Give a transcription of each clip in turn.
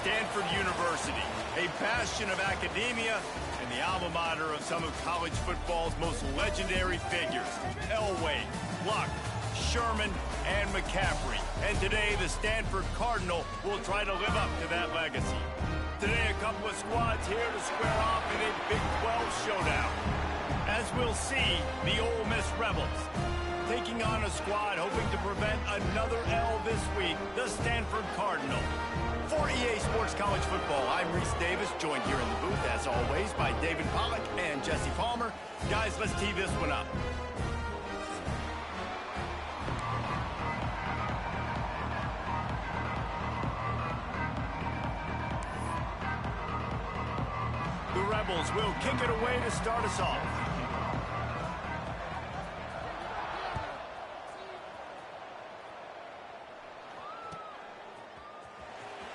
Stanford University, a bastion of academia and the alma mater of some of college football's most legendary figures, Elway, Luck, Sherman, and McCaffrey. And today, the Stanford Cardinal will try to live up to that legacy. Today, a couple of squads here to square off in a Big 12 showdown. As we'll see, the Ole Miss Rebels taking on a squad hoping to prevent another L this week, the Stanford Cardinal. For EA Sports College Football, I'm Reese Davis, joined here in the booth, as always, by David Pollack and Jesse Palmer. Guys, let's tee this one up. The Rebels will kick it away to start us off.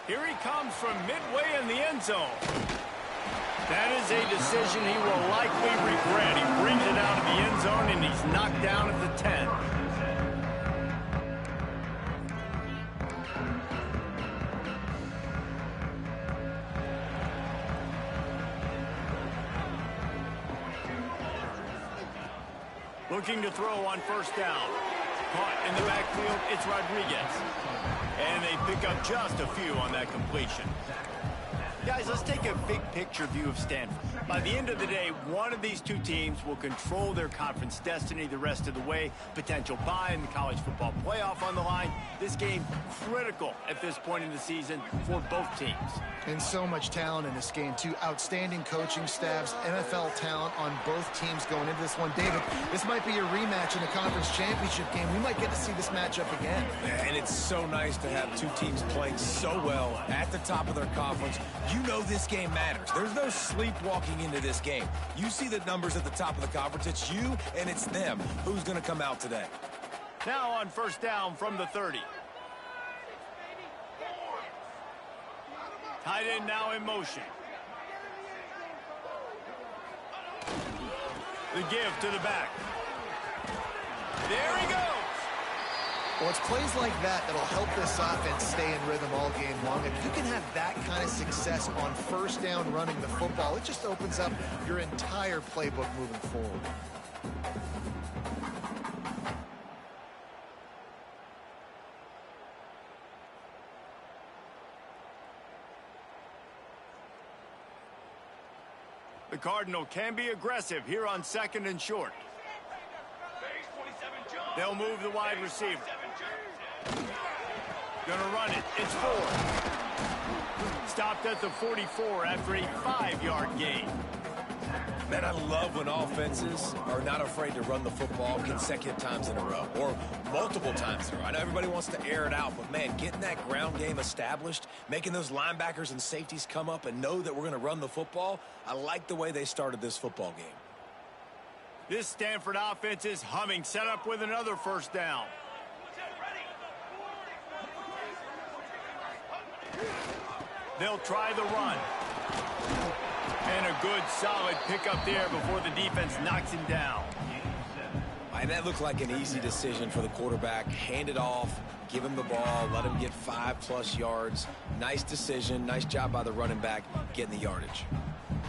Here he comes from midway in the end zone. That is a decision he will likely regret. He brings it out of the end zone, and he's knocked down at the 10. Looking to throw on first down. Caught in the backfield, it's Rodriguez. And they pick up just a few on that completion. Guys, let's take a big picture view of Stanford. By the end of the day, one of these two teams will control their conference destiny the rest of the way. Potential bye in the college football playoff on the line. This game critical at this point in the season for both teams. And so much talent in this game, too. Outstanding coaching staffs, NFL talent on both teams going into this one. David, this might be a rematch in the conference championship game. We might get to see this matchup again. And it's so nice to have two teams playing so well at the top of their conference. You know this game matters. There's no sleepwalking into this game. You see the numbers at the top of the conference. It's you and it's them. Who's going to come out today? Now on first down from the 30. Tight end now in motion. The give to the back. There he goes. Well, it's plays like that that'll help this offense stay in rhythm all game long. If you can have that kind of success on first down running the football, it just opens up your entire playbook moving forward. The Cardinal can be aggressive here on second and short. They'll move the wide receiver. Gonna run it. It's 4. Stopped at the 44 after a 5-yard gain. Man, I love when offenses are not afraid to run the football consecutive times in a row or multiple times in a row. I know everybody wants to air it out, but, man, getting that ground game established, making those linebackers and safeties come up and know that we're going to run the football, I like the way they started this football game. This Stanford offense is humming, set up with another first down. They'll try the run. And a good, solid pickup there before the defense knocks him down. And that looked like an easy decision for the quarterback. Hand it off, give him the ball, let him get 5+ yards. Nice decision, nice job by the running back getting the yardage.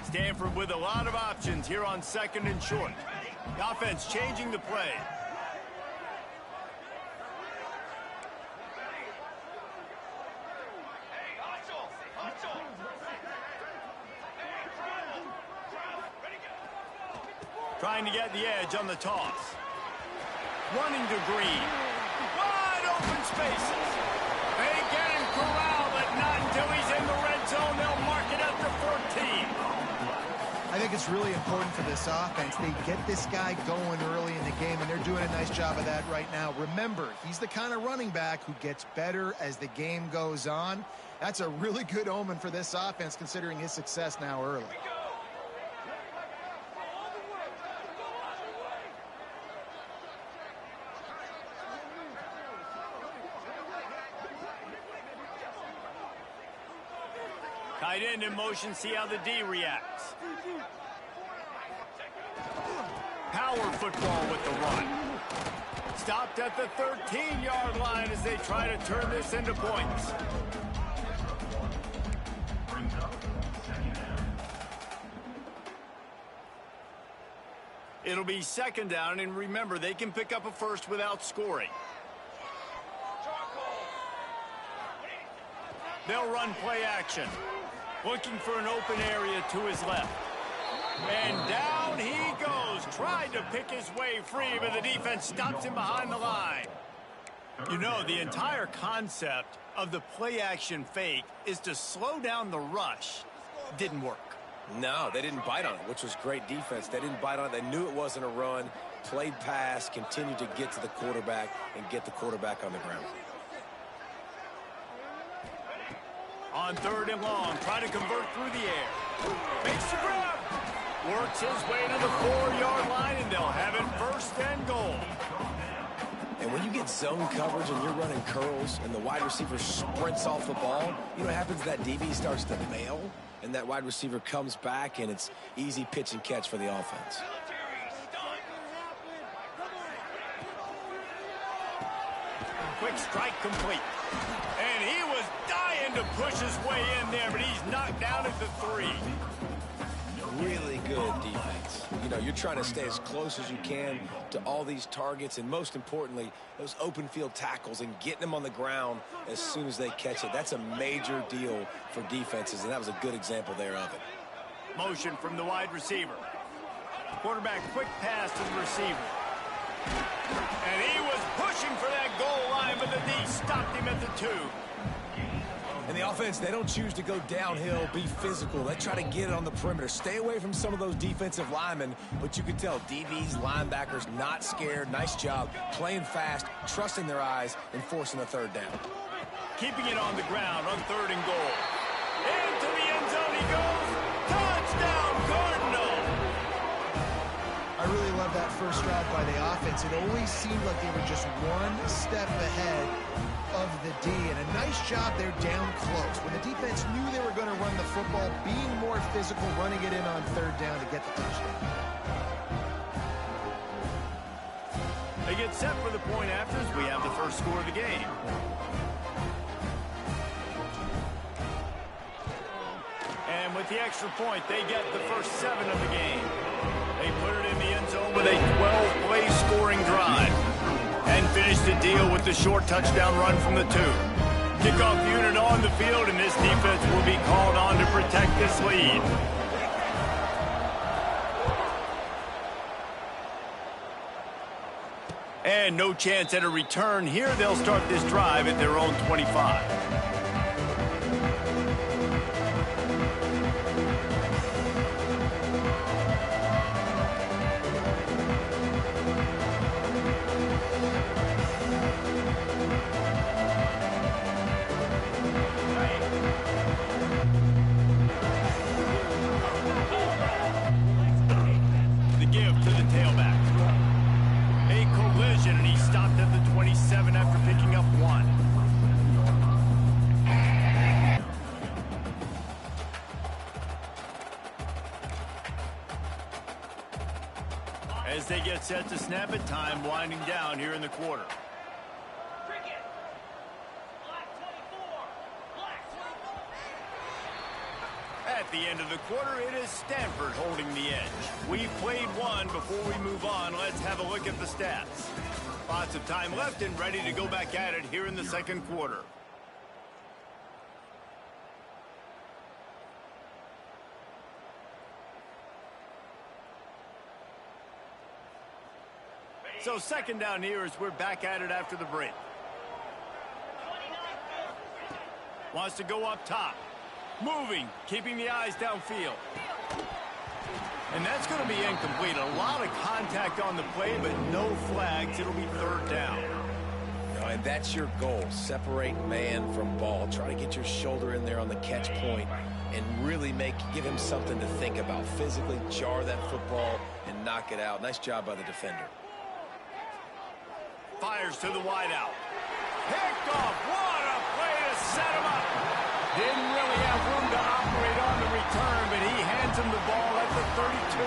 Stanford with a lot of options here on second and short. The offense changing the play. Trying to get the edge on the toss. Running to Green. Wide open spaces. They get him corralled, but not until he's in the red zone. They'll mark it at the 14. I think it's really important for this offense. They get this guy going early in the game, and they're doing a nice job of that right now. Remember, he's the kind of running back who gets better as the game goes on. That's a really good omen for this offense, considering his success now early. Tight end in motion, see how the D reacts. Power football with the run. Stopped at the 13-yard line as they try to turn this into points. It'll be second down, and remember, they can pick up a first without scoring. They'll run play action. Looking for an open area to his left. And down he goes. Tried to pick his way free, but the defense stops him behind the line. You know, the entire concept of the play action fake is to slow down the rush. Didn't work. No, they didn't bite on it, which was great defense. They didn't bite on it. They knew it wasn't a run. Played pass, continued to get to the quarterback and get the quarterback on the ground. On third and long, trying to convert through the air. Makes the grab. Works his way to the 4-yard line, and they'll have it first and goal. And when you get zone coverage and you're running curls and the wide receiver sprints off the ball, you know what happens? That DB starts to bail, and that wide receiver comes back, and it's easy pitch and catch for the offense. Quick strike complete. And he was dying to push his way in there, but he's knocked down at the 3. Really good defense. You know, you're trying to stay as close as you can to all these targets, and most importantly, those open field tackles and getting them on the ground as soon as they catch it. That's a major deal for defenses, and that was a good example there of it. Motion from the wide receiver. Quarterback quick pass to the receiver. And he was pushing for that goal line, but the D stopped him at the 2. And the offense, they don't choose to go downhill, be physical. They try to get it on the perimeter. Stay away from some of those defensive linemen, but you can tell DBs, linebackers, not scared. Nice job playing fast, trusting their eyes, and forcing a third down. Keeping it on the ground on third and goal. Into the end zone he goes. Touchdown, Cardinal! I really love that first drive by the offense. It always seemed like they were just one step ahead of the D, and a nice job there down close. When the defense knew they were going to run the football, being more physical, running it in on third down to get the touchdown. They get set for the point after as we have the first score of the game. And with the extra point, they get the first 7 of the game. They put it in the end zone with a 12-play scoring drive. And finish the deal with the short touchdown run from the 2. Kickoff unit on the field, and this defense will be called on to protect this lead. And no chance at a return here. They'll start this drive at their own 25. As they get set to snap it, time winding down here in the quarter. At the end of the quarter, it is Stanford holding the edge. We've played one. Before we move on, let's have a look at the stats. Lots of time left and ready to go back at it here in the second quarter. So second down here as we're back at it after the break. Wants to go up top. Moving, keeping the eyes downfield. And that's going to be incomplete. A lot of contact on the play, but no flags. It'll be third down. And that's your goal. Separate man from ball. Try to get your shoulder in there on the catch point and really give him something to think about. Physically jar that football and knock it out. Nice job by the defender. Fires to the wideout. Picked off. What a play to set him up. Didn't really have room to operate on the return, but he hands him the ball at the 32.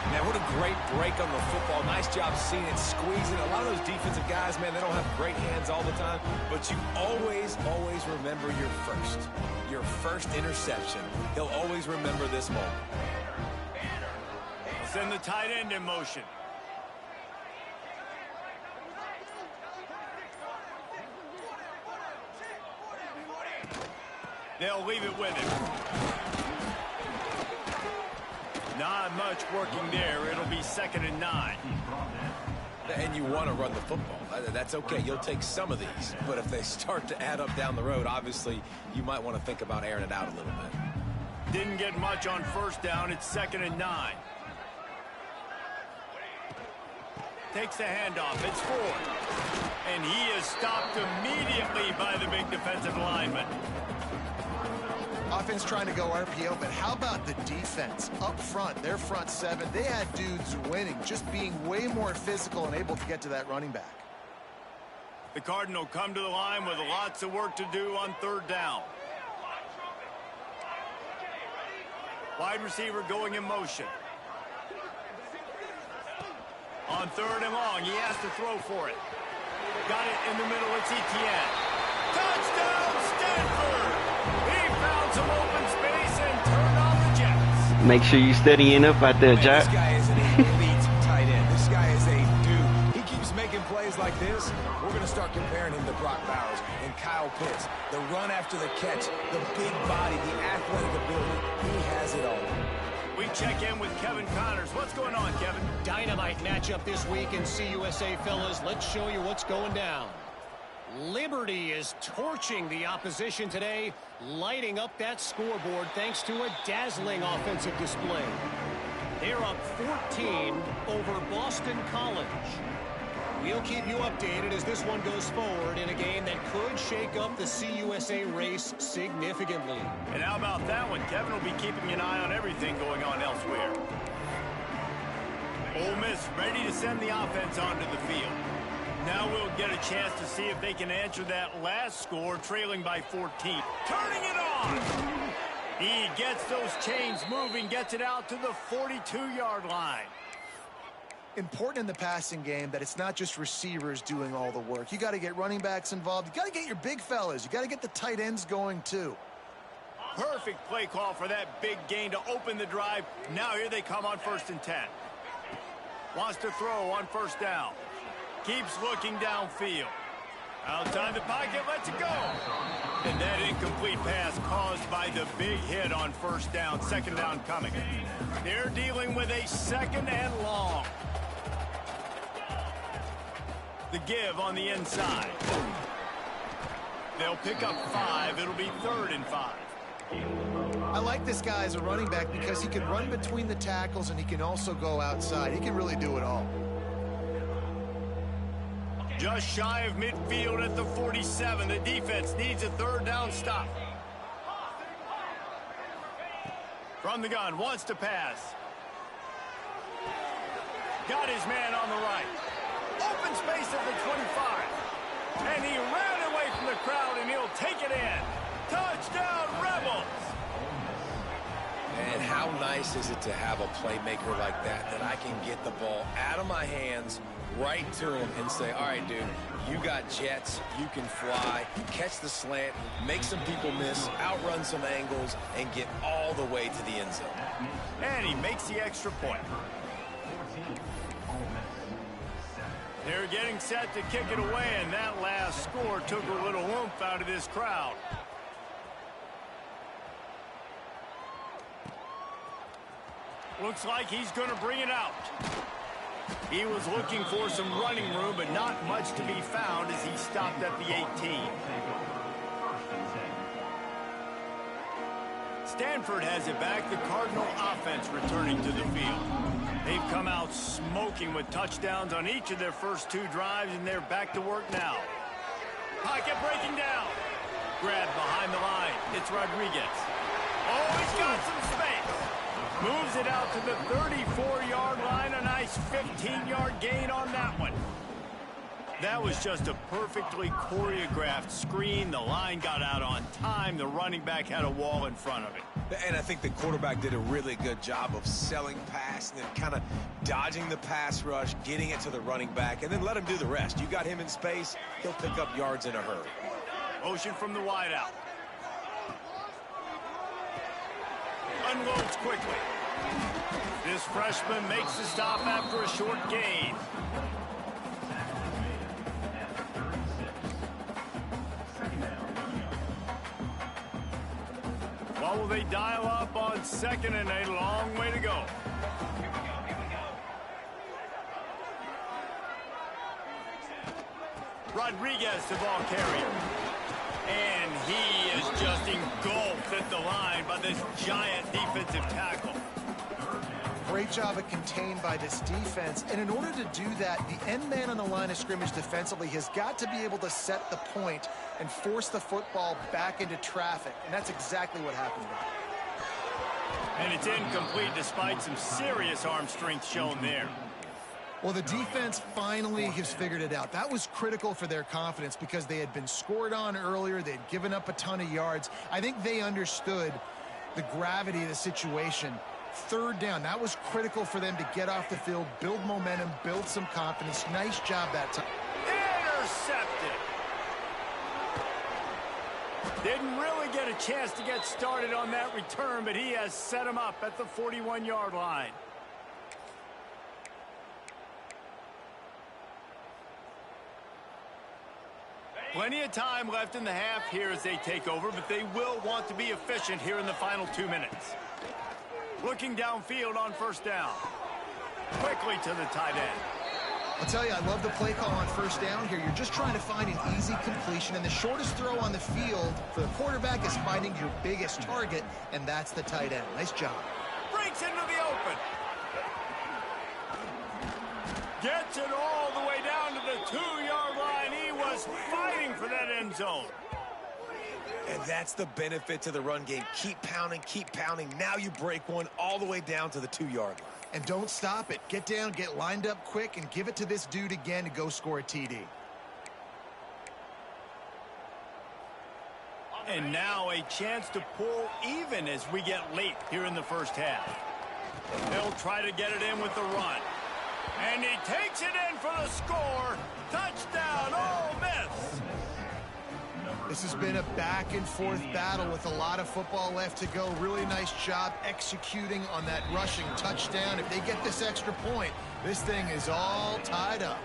Man, what a great break on the football. Nice job seeing it, squeezing. A lot of those defensive guys, man, they don't have great hands all the time, but you always remember your first interception. He'll always remember this moment. Send the tight end in motion. They'll leave it with him. Not much working there. It'll be 2nd and 9. And you want to run the football. That's okay. You'll take some of these. But if they start to add up down the road, obviously, you might want to think about airing it out a little bit. Didn't get much on 1st down. It's 2nd and 9. Takes the handoff. It's 4th. And he is stopped immediately by the big defensive lineman. Offense trying to go RPO, but how about the defense up front? Their front 7, they had dudes winning, just being way more physical and able to get to that running back. The Cardinal come to the line with lots of work to do on 3rd down. Wide receiver going in motion. On 3rd and long, he has to throw for it. Got it in the middle, it's Etienne. Touchdown, Stanford! He found some open space and turned on the Jets. Make sure you studying up out there, Jack. This guy is an elite tight end. This guy is a dude. He keeps making plays like this. We're going to start comparing him to Brock Bowers and Kyle Pitts. The run after the catch, the big body, the athletic ability. He has it all. We check in with Kevin Connors. What's going on, Kevin? Dynamite matchup this week in CUSA, fellas. Let's show you what's going down. Liberty is torching the opposition today, lighting up that scoreboard thanks to a dazzling offensive display. They're up 14 over Boston College. We'll keep you updated as this one goes forward in a game that could shake up the CUSA race significantly. And how about that one? Kevin will be keeping an eye on everything going on elsewhere. Ole Miss ready to send the offense onto the field. Now we'll get a chance to see if they can answer that last score, trailing by 14. Turning it on! He gets those chains moving, gets it out to the 42-yard line. Important in the passing game that it's not just receivers doing all the work. You got to get running backs involved. You got to get your big fellas. You got to get the tight ends going too. Perfect play call for that big gain to open the drive. Now here they come on 1st and 10. Wants to throw on 1st down. Keeps looking downfield. Outside the pocket, lets it go. And that incomplete pass caused by the big hit on 1st down. 2nd down coming. They're dealing with a 2nd and long. The give on the inside. They'll pick up 5. It'll be 3rd and 5. I like this guy as a running back because he can run between the tackles and he can also go outside. He can really do it all. Just shy of midfield at the 47. The defense needs a 3rd down stop. From the gun, wants to pass. Got his man on the right. Open space at the 25. And he ran away from the crowd, and he'll take it in. Touchdown, Rebels! And how nice is it to have a playmaker like that I can get the ball out of my hands right to him and say, all right, dude, you got jets, you can fly, catch the slant, make some people miss, outrun some angles, and get all the way to the end zone. And he makes the extra point. They're getting set to kick it away, and that last score took a little oomph out of this crowd. Looks like he's going to bring it out. He was looking for some running room, but not much to be found as he stopped at the 18. Stanford has it back. The Cardinal offense returning to the field. They've come out smoking with touchdowns on each of their first 2 drives, and they're back to work now. Pocket breaking down. Grabbed behind the line. It's Rodriguez. Oh, he's got some space. Moves it out to the 34-yard line. A nice 15-yard gain on that one. That was just a perfectly choreographed screen. The line got out on time. The running back had a wall in front of it. And I think the quarterback did a really good job of selling pass and then kind of dodging the pass rush, getting it to the running back, and then let him do the rest. You got him in space, he'll pick up yards in a hurry. Motion from the wideout. Unloads quickly. This freshman makes the stop after a short gain. What will they dial up on 2nd and 8? A long way to go. Rodriguez, the ball carrier. And he is just engulfed at the line by this giant defensive tackle. Great job of contained by this defense. And in order to do that, the end man on the line of scrimmage defensively has got to be able to set the point and force the football back into traffic. And that's exactly what happened there. And it's incomplete despite some serious arm strength shown there. Well, the defense finally has figured it out. That was critical for their confidence because they had been scored on earlier. They had given up a ton of yards. I think they understood the gravity of the situation. 3rd down, that was critical for them to get off the field, build momentum, build some confidence. Nice job that time. Intercepted. Didn't really get a chance to get started on that return, but he has set him up at the 41-yard line. Plenty of time left in the half here as they take over, but they will want to be efficient here in the final 2 minutes. Looking downfield on 1st down. Quickly to the tight end. I'll tell you, I love the play call on 1st down here. You're just trying to find an easy completion, and the shortest throw on the field for the quarterback is finding your biggest target, and that's the tight end. Nice job. Breaks into the open. Gets it all the way down to the 2-yard line. He was fighting for that end zone. And that's the benefit to the run game. Keep pounding, keep pounding. Now you break one all the way down to the 2-yard line. And don't stop it. Get down, get lined up quick, and give it to this dude again to go score a TD. And now a chance to pull even as we get late here in the 1st half. They'll try to get it in with the run. And he takes it in for the score. Touchdown, Ole Miss. This has been a back-and-forth battle with a lot of football left to go. Really nice job executing on that rushing touchdown. If they get this extra point, this thing is all tied up.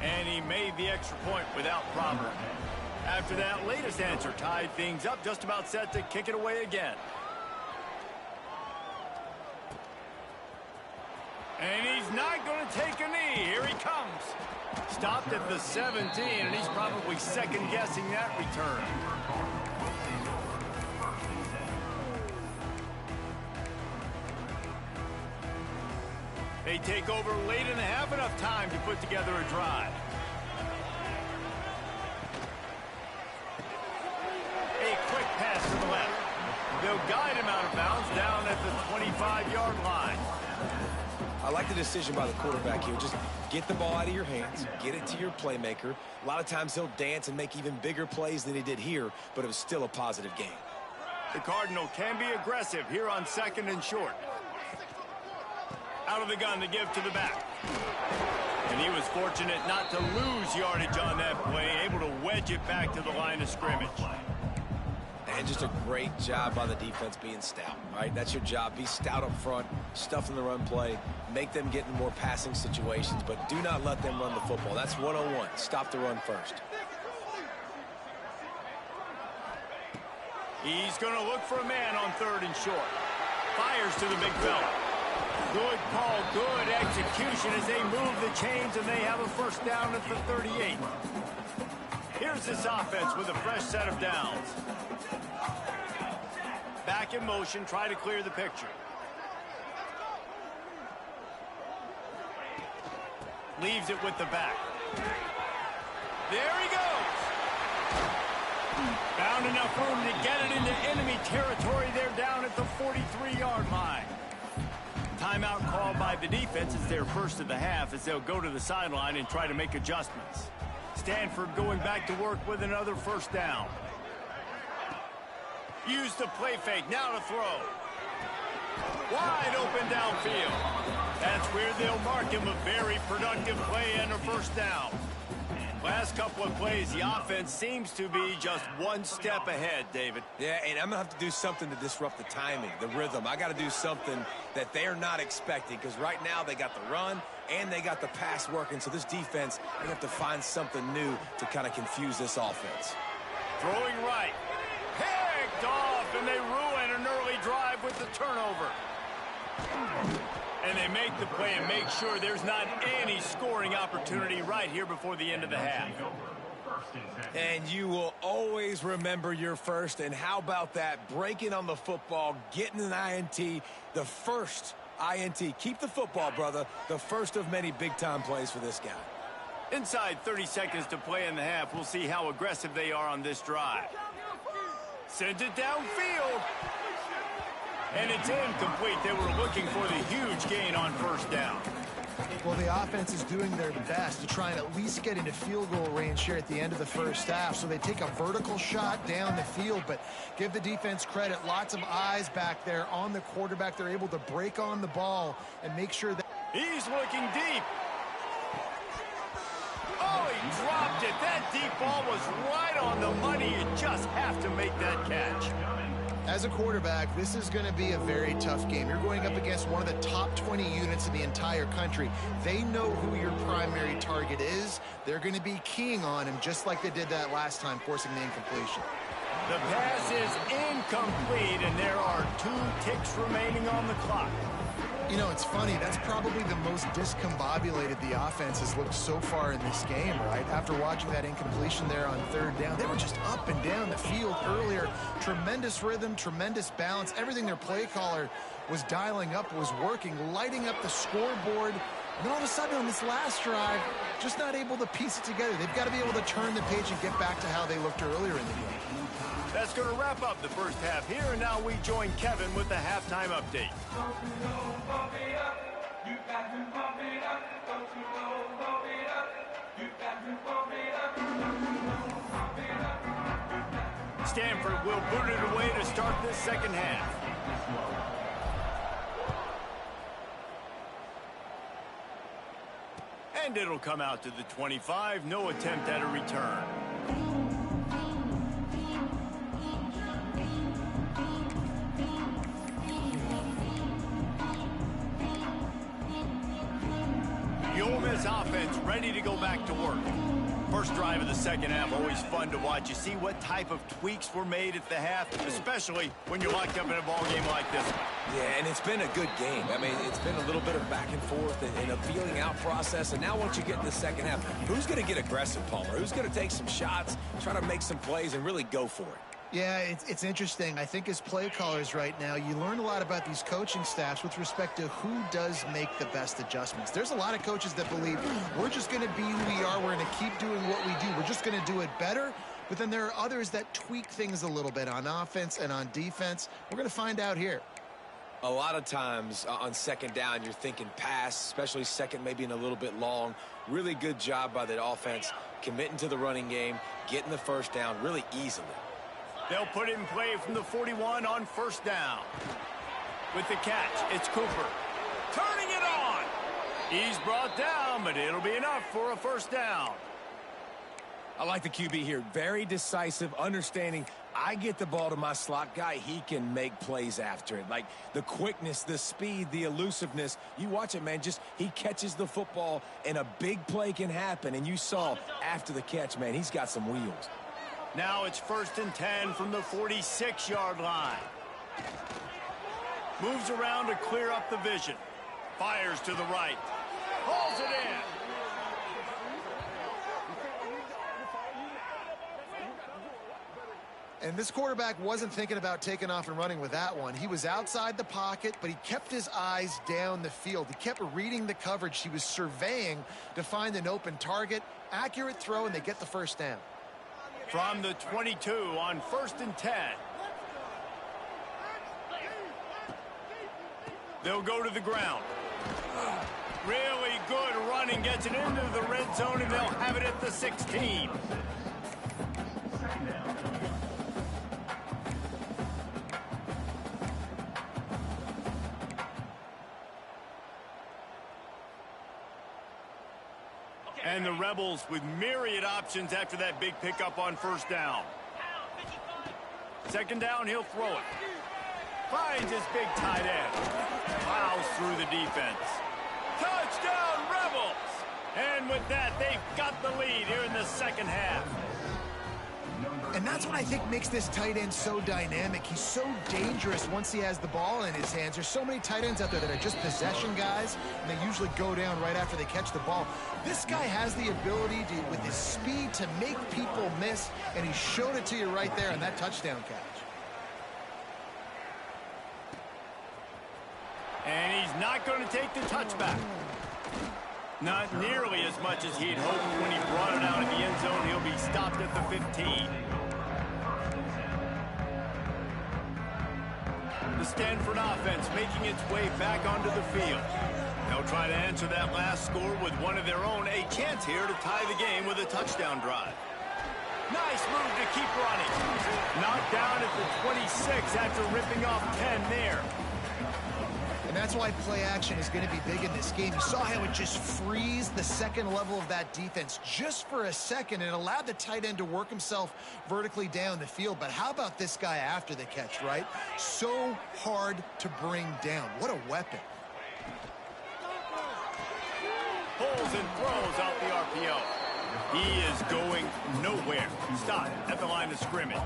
And he made the extra point without problem. After that latest answer tied things up, just about set to kick it away again. And he's not going to take a knee. Here he comes. Stopped at the 17, and he's probably second-guessing that return. They take over late and have enough time to put together a drive. A quick pass to the left. They'll guide him out of bounds down at the 25-yard line. I like the decision by the quarterback here. Just get the ball out of your hands, get it to your playmaker. A lot of times he'll dance and make even bigger plays than he did here, but it was still a positive game. The Cardinal can be aggressive here on 2nd and short. Out of the gun to give to the back. And he was fortunate not to lose yardage on that play, able to wedge it back to the line of scrimmage. And just a great job by the defense being stout, right? That's your job. Be stout up front, stuff in the run play, make them get in more passing situations, but do not let them run the football. That's 101. Stop the run first. He's going to look for a man on 3rd and short. Fires to the big fella. Good call, good execution as they move the chains, and they have a 1st down at the 38. Here's this offense with a fresh set of downs. Back in motion, try to clear the picture. Leaves it with the back. There he goes. Found enough room to get it into enemy territory. They're down at the 43-yard line. Timeout called by the defense is their first of the half as they'll go to the sideline and try to make adjustments. Stanford going back to work with another 1st down. Use the play fake, now to throw. Wide open downfield. That's where they'll mark him a very productive play and a 1st down. Last couple of plays, the offense seems to be just one step ahead, David. Yeah, and I'm going to have to do something to disrupt the timing, the rhythm. I got to do something that they're not expecting, because right now they got the run and they got the pass working. So this defense, they have to find something new to kind of confuse this offense. Throwing right. Picked off, and they ruin an early drive with the turnover. And they make the play and make sure there's not any scoring opportunity right here before the end of the half. And you will always remember your first. And how about that? Breaking on the football, getting an INT, the first INT. Keep the football, brother. The first of many big-time plays for this guy. Inside 30 seconds to play in the half. We'll see how aggressive they are on this drive. Sends it downfield. And it's incomplete. They were looking for the huge gain on first down. Well, the offense is doing their best to try and at least get into field goal range here at the end of the first half. So they take a vertical shot down the field, but give the defense credit. Lots of eyes back there on the quarterback. They're able to break on the ball and make sure that... He's looking deep. Oh, he dropped it. That deep ball was right on the money. You just have to make that catch. As a quarterback, this is going to be a very tough game. You're going up against one of the top 20 units in the entire country. They know who your primary target is. They're going to be keying on him just like they did that last time, forcing the incompletion. The pass is incomplete, and there are 2 ticks remaining on the clock. You know, it's funny. That's probably the most discombobulated the offense has looked so far in this game, right? After watching that incompletion there on third down, they were just up and down the field earlier. Tremendous rhythm, tremendous balance. Everything their play caller was dialing up was working, lighting up the scoreboard. And then all of a sudden on this last drive, just not able to piece it together. They've got to be able to turn the page and get back to how they looked earlier in the game. That's going to wrap up the first half here, and now we join Kevin with the halftime update. Stanford will boot it away to start this second half. And it'll come out to the 25. No attempt at a return. The Ole Miss offense ready to go back to work. First drive of the second half, always fun to watch. You see what type of tweaks were made at the half, especially when you're locked up in a ball game like this one. Yeah, and it's been a good game. I mean, it's been a little bit of back and forth and a feeling out process. And now once you get in the second half, who's going to get aggressive, Palmer? Who's going to take some shots, try to make some plays, and really go for it? Yeah, it's interesting. I think as play callers right now, you learn a lot about these coaching staffs with respect to who does make the best adjustments. There's a lot of coaches that believe we're just going to be who we are. We're going to keep doing what we do. We're just going to do it better. But then there are others that tweak things a little bit on offense and on defense. We're going to find out here. A lot of times on second down, you're thinking pass, especially second maybe in a little bit long. Really good job by the offense, committing to the running game, getting the first down really easily. They'll put it in play from the 41 on first down. With the catch, it's Cooper. Turning it on. He's brought down, but it'll be enough for a first down. I like the QB here. Very decisive, understanding I get the ball to my slot guy, he can make plays after it. Like the quickness, the speed, the elusiveness. You watch it, man. Just he catches the football, and a big play can happen. And you saw after the catch, man, he's got some wheels. Now it's 1st and 10 from the 46-yard line. Moves around to clear up the vision. Fires to the right. Hauls it in. And this quarterback wasn't thinking about taking off and running with that one. He was outside the pocket, but he kept his eyes down the field. He kept reading the coverage. He was surveying to find an open target. Accurate throw, and they get the first down. From the 22 on 1st and 10. They'll go to the ground. Really good running, gets it into the red zone, and they'll have it at the 16. And the Rebels with myriad options after that big pickup on first down. Second down, he'll throw it. Finds his big tight end. Plows through the defense. Touchdown, Rebels! And with that, they've got the lead here in the second half. And that's what I think makes this tight end so dynamic. He's so dangerous once he has the ball in his hands. There's so many tight ends out there that are just possession guys, and they usually go down right after they catch the ball. This guy has the ability to, with his speed, to make people miss, and he showed it to you right there on that touchdown catch. And he's not going to take the touchback. Not nearly as much as he'd hoped when he brought it out of the end zone. He'll be stopped at the 15. The Stanford offense making its way back onto the field. They'll try to answer that last score with one of their own. A chance here to tie the game with a touchdown drive. Nice move to keep running. Knocked down at the 26 after ripping off 10 there. And that's why play action is going to be big in this game. You saw how it just frees the second level of that defense just for a second. It allowed the tight end to work himself vertically down the field. But how about this guy after the catch, right? So hard to bring down. What a weapon. Pulls and throws out the RPO. He is going nowhere. Stop at the line of scrimmage.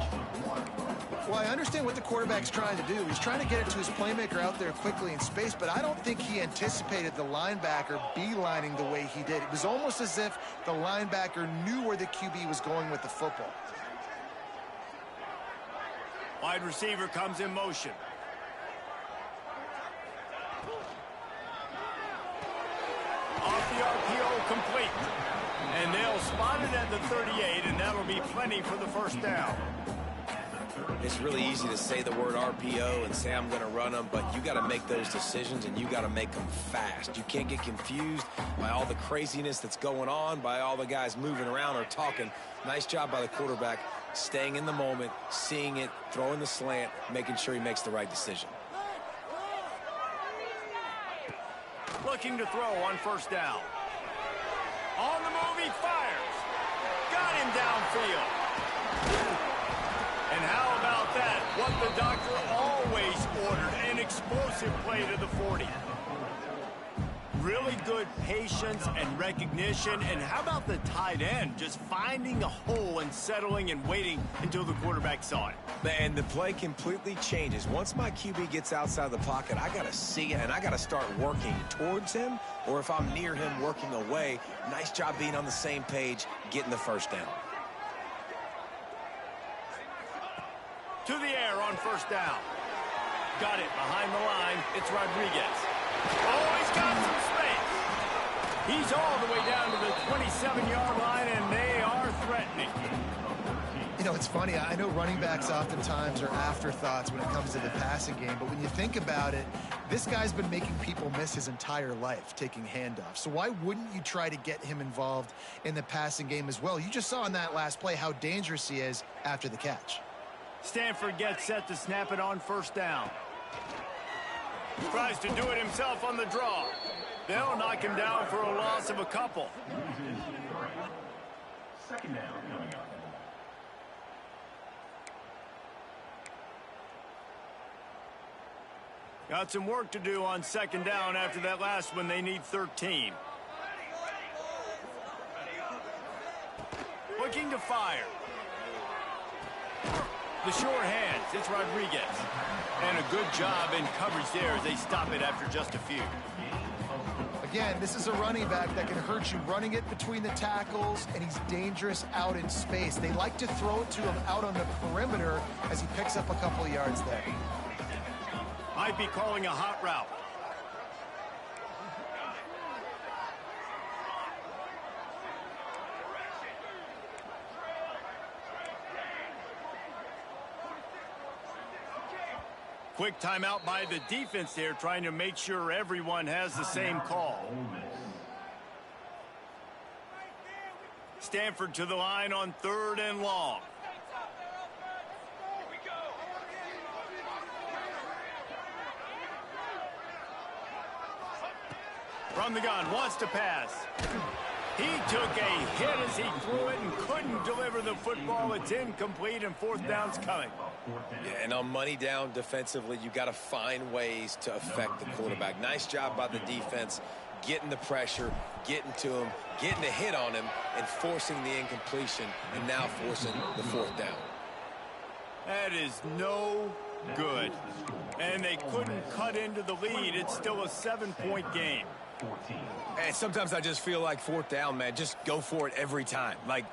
Well, I understand what the quarterback's trying to do. He's trying to get it to his playmaker out there quickly in space, but I don't think he anticipated the linebacker beelining the way he did. It was almost as if the linebacker knew where the QB was going with the football. Wide receiver comes in motion. Off the RPO, complete. And they'll spot it at the 38, and that'll be plenty for the first down. It's really easy to say the word RPO and say I'm going to run them, but you got to make those decisions, and you got to make them fast. You can't get confused by all the craziness that's going on, by all the guys moving around or talking. Nice job by the quarterback, staying in the moment, seeing it, throwing the slant, making sure he makes the right decision. Looking to throw on first down. On the move, he fires. Got him downfield. And how about that? What the doctor always ordered, an explosive play to the 40. Really good patience and recognition. And how about the tight end just finding a hole and settling and waiting until the quarterback saw it? And the play completely changes. Once my QB gets outside the pocket, I got to see it, and I got to start working towards him, or if I'm near him, working away. Nice job being on the same page, getting the first down. To the air on first down. Got it behind the line. It's Rodriguez. Oh, he's got some space. He's all the way down to the 27-yard line, and they are threatening. You know, it's funny. I know running backs oftentimes are afterthoughts when it comes to the passing game, but when you think about it, this guy's been making people miss his entire life, taking handoffs. So why wouldn't you try to get him involved in the passing game as well? You just saw in that last play how dangerous he is after the catch. Stanford gets set to snap it on first down. Tries to do it himself on the draw. They'll knock him down for a loss of a couple. Second down coming up. Got some work to do on second down after that last one. They need 13. Looking to fire. The short hands, it's Rodriguez. And a good job in coverage there as they stop it after just a few. Again, this is a running back that can hurt you running it between the tackles, and he's dangerous out in space. They like to throw it to him out on the perimeter as he picks up a couple of yards there. Might be calling a hot route. Quick timeout by the defense there, trying to make sure everyone has the same call. Stanford to the line on third and long. From the gun, wants to pass. He took a hit as he threw it and couldn't deliver the football. It's incomplete, and fourth down's coming. Yeah, and on money down defensively, you got to find ways to affect the quarterback. Nice job by the defense, getting the pressure, getting to him, getting a hit on him, and forcing the incompletion, and now forcing the fourth down. That is no good. And they couldn't cut into the lead. It's still a 7-point game. And sometimes I just feel like fourth down, man, just go for it every time. Like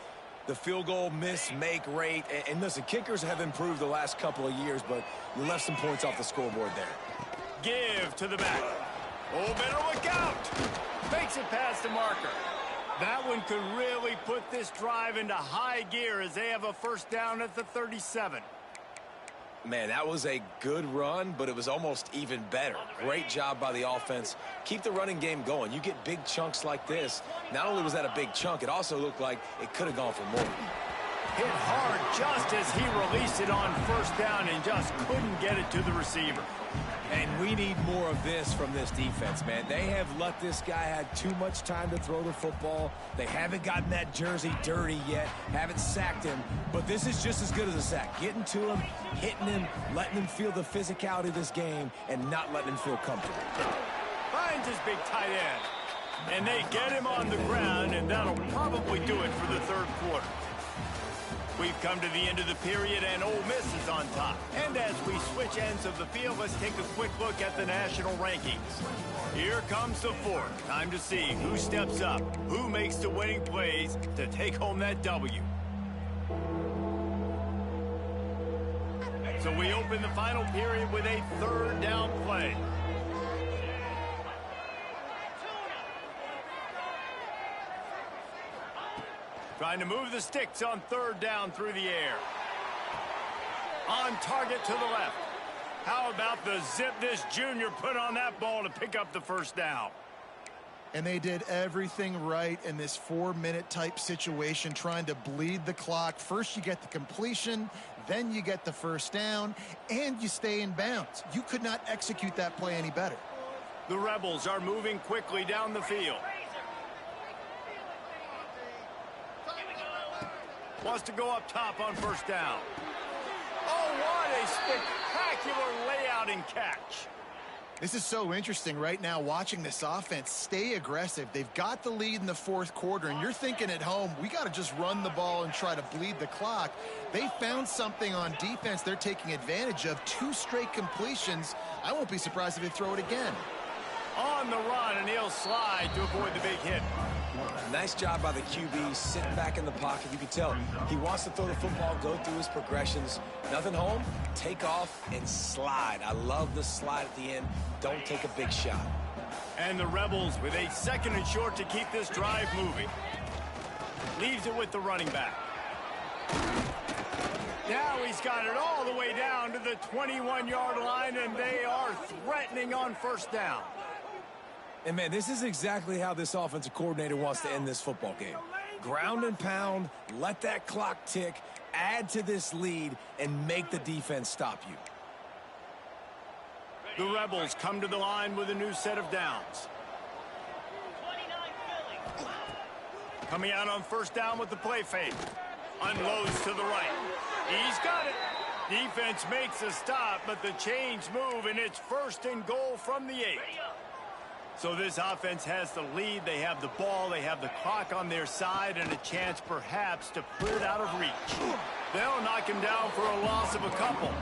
the field goal miss-make rate. And listen, kickers have improved the last couple of years, but you left some points off the scoreboard there. Give to the back. Oh, better look out. Makes it past the marker. That one could really put this drive into high gear as they have a first down at the 37. Man, that was a good run, but it was almost even better. Great job by the offense. Keep the running game going. You get big chunks like this. Not only was that a big chunk, it also looked like it could have gone for more. Hit hard just as he released it on first down and just couldn't get it to the receiver. And we need more of this from this defense, man. They have let this guy have too much time to throw the football. They haven't gotten that jersey dirty yet, haven't sacked him, but this is just as good as a sack. Getting to him, hitting him, letting him feel the physicality of this game, and not letting him feel comfortable. Finds his big tight end. And they get him on the ground, and that'll probably do it for the third quarter. We've come to the end of the period, and Ole Miss is on top. And as we switch ends of the field, let's take a quick look at the national rankings. Here comes the fourth. Time to see who steps up, who makes the winning plays to take home that W. So we open the final period with a third down play. Trying to move the sticks on third down through the air. On target to the left. How about the zip this junior put on that ball to pick up the first down? And they did everything right in this 4-minute type situation, trying to bleed the clock. First you get the completion, then you get the first down, and you stay in bounds. You could not execute that play any better. The Rebels are moving quickly down the field. Wants to go up top on first down. Oh, what a spectacular layout and catch. This is so interesting right now, watching this offense stay aggressive. They've got the lead in the fourth quarter, and you're thinking at home, we got to just run the ball and try to bleed the clock. They found something on defense they're taking advantage of. 2 straight completions. I won't be surprised if they throw it again. On the run, and he'll slide to avoid the big hit. Nice job by the QB, sitting back in the pocket. You can tell he wants to throw the football, go through his progressions. Nothing home, take off and slide. I love the slide at the end. Don't take a big shot. And the Rebels with a 2nd and short to keep this drive moving. Leaves it with the running back. Now he's got it all the way down to the 21-yard line, and they are threatening on first down. And, man, this is exactly how this offensive coordinator wants to end this football game. Ground and pound, let that clock tick, add to this lead, and make the defense stop you. The Rebels come to the line with a new set of downs. Coming out on first down with the play fake. Unloads to the right. He's got it. Defense makes a stop, but the chains move, and it's 1st and goal from the 8. So this offense has the lead. They have the ball. They have the clock on their side and a chance perhaps to put it out of reach. They'll knock him down for a loss of a couple.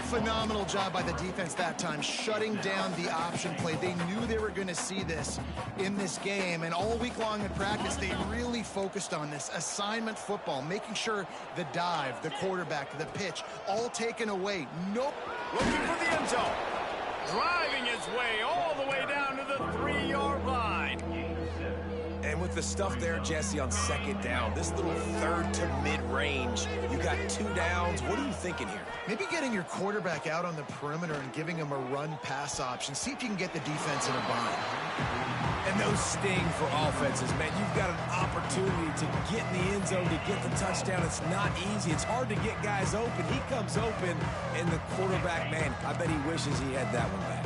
Phenomenal job by the defense that time, shutting down the option play. They knew they were going to see this in this game, and all week long in practice, they really focused on this assignment football, making sure the dive, the quarterback, the pitch, all taken away. Nope. Looking for the end zone. Driving his way all the way down to the 3-yard line. And with the stuff there, Jesse, on 2nd down, this little 3rd to mid-range, you got 2 downs. What are you thinking here? Maybe getting your quarterback out on the perimeter and giving him a run-pass option. See if you can get the defense in a bind. And those sting for offenses, man. You've got an opportunity to get in the end zone, to get the touchdown. It's not easy. It's hard to get guys open. He comes open, and the quarterback, man, I bet he wishes he had that one back.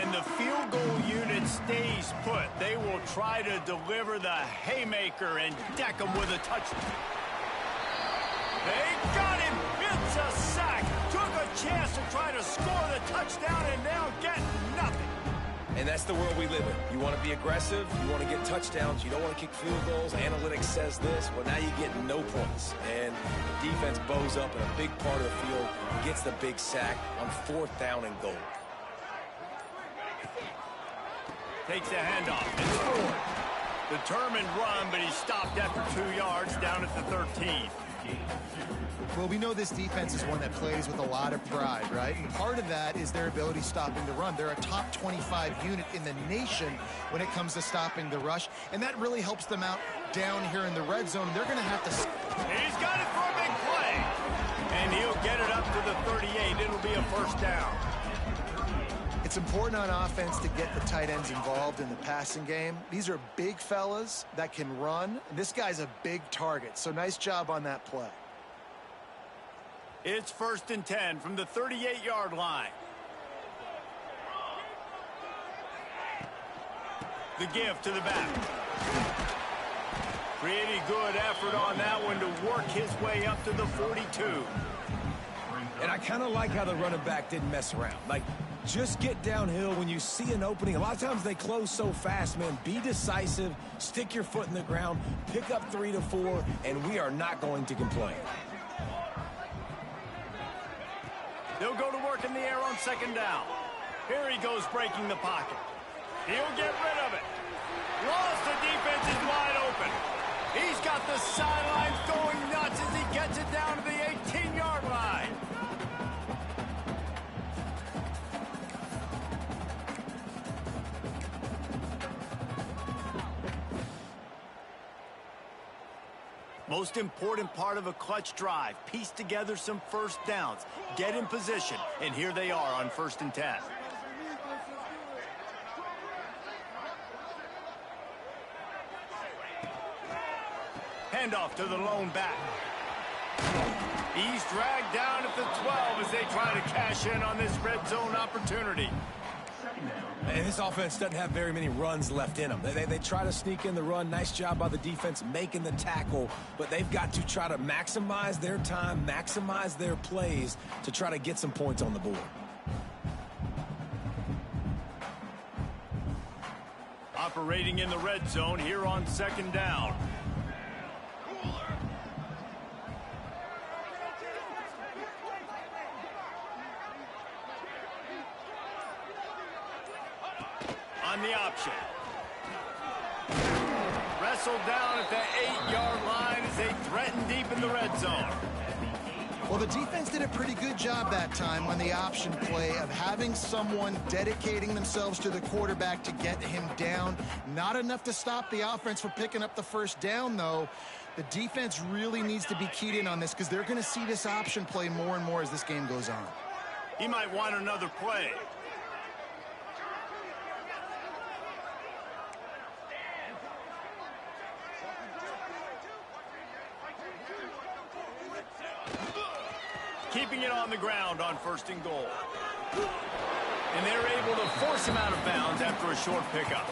And the the field goal unit stays put, they will try to deliver the haymaker and deck them with a touchdown. They got him. It's a sack. Took a chance to try to score the touchdown and now get nothing. And that's the world we live in. You want to be aggressive. You want to get touchdowns. You don't want to kick field goals. Analytics says this. Well, now you get no points. And the defense bows up in a big part of the field, gets the big sack on 4th down and goal. Takes the handoff and scored. Determined run, but he stopped after 2 yards down at the 13. Well, we know this defense is one that plays with a lot of pride, right? And part of that is their ability stopping the run. They're a top 25 unit in the nation when it comes to stopping the rush, and that really helps them out down here in the red zone. They're going to have to... He's got it for a big play, and he'll get it up to the 38. It'll be a first down. It's important on offense to get the tight ends involved in the passing game. These are big fellas that can run. This guy's a big target, so nice job on that play. It's 1st and 10 from the 38-yard line. The give to the back. Pretty good effort on that one to work his way up to the 42. And I kind of like how the running back didn't mess around. Like, just get downhill when you see an opening. A lot of times they close so fast, man. Be decisive, stick your foot in the ground, pick up 3 to 4, and we are not going to complain. They'll go to work in the air on 2nd down. Here he goes breaking the pocket. He'll get rid of it. Lost, the defense is wide open. He's got the sidelines going nuts as he gets it down to the 18-yard line. Most important part of a clutch drive. Piece together some first downs. Get in position. And here they are on 1st and 10. Handoff to the lone back. He's dragged down at the 12 as they try to cash in on this red zone opportunity. And this offense doesn't have very many runs left in them. They try to sneak in the run. Nice job by the defense making the tackle. But they've got to try to maximize their time, maximize their plays to try to get some points on the board. Operating in the red zone here on 2nd down. On the option. Wrestled down at the 8-yard line as they threaten deep in the red zone. Well, the defense did a pretty good job that time on the option play of having someone dedicating themselves to the quarterback to get him down. Not enough to stop the offense from picking up the first down, though. The defense really needs to be keyed in on this because they're going to see this option play more and more as this game goes on. He might want another play. Keeping it on the ground on 1st and goal. And they're able to force him out of bounds after a short pickup.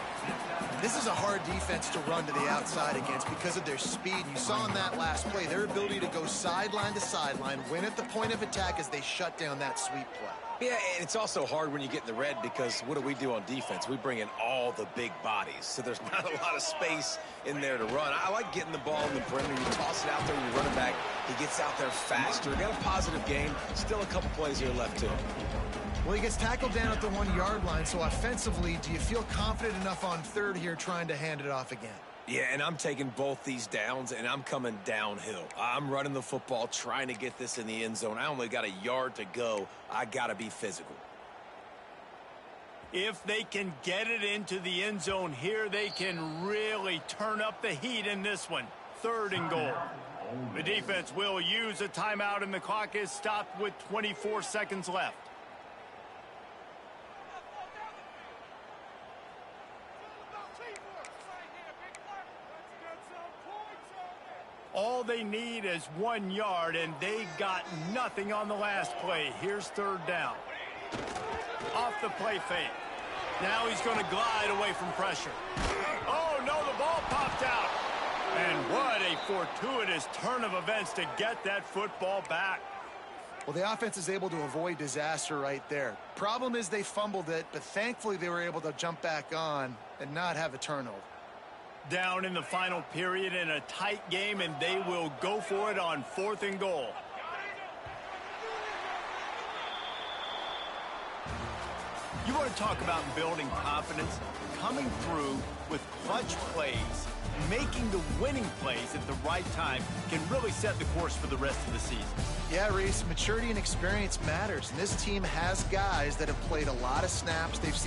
This is a hard defense to run to the outside against because of their speed. You saw in that last play their ability to go sideline to sideline, win at the point of attack as they shut down that sweep play. Yeah, and it's also hard when you get in the red because what do we do on defense? We bring in all the big bodies, so there's not a lot of space in there to run. I like getting the ball in the perimeter. You toss it out there, you run it back. He gets out there faster. Got a positive game. Still a couple plays here left to him. Well, he gets tackled down at the 1-yard line, so offensively, do you feel confident enough on 3rd here trying to hand it off again? Yeah, and I'm taking both these downs, and I'm coming downhill. I'm running the football, trying to get this in the end zone. I only got a yard to go. I got to be physical. If they can get it into the end zone here, they can really turn up the heat in this one. 3rd and goal. The defense will use a timeout, and the clock is stopped with 24 seconds left. All they need is 1 yard, and they got nothing on the last play. Here's 3rd down. Off the play fake. Now he's going to glide away from pressure. Oh, no, the ball popped out. And what a fortuitous turn of events to get that football back. Well, the offense is able to avoid disaster right there. Problem is they fumbled it, but thankfully they were able to jump back on and not have a turnover. Down in the final period in a tight game, and they will go for it on 4th and goal. You want to talk about building confidence? Coming through with clutch plays, making the winning plays at the right time can really set the course for the rest of the season. Yeah, Reese, maturity and experience matters. And this team has guys that have played a lot of snaps. They've seen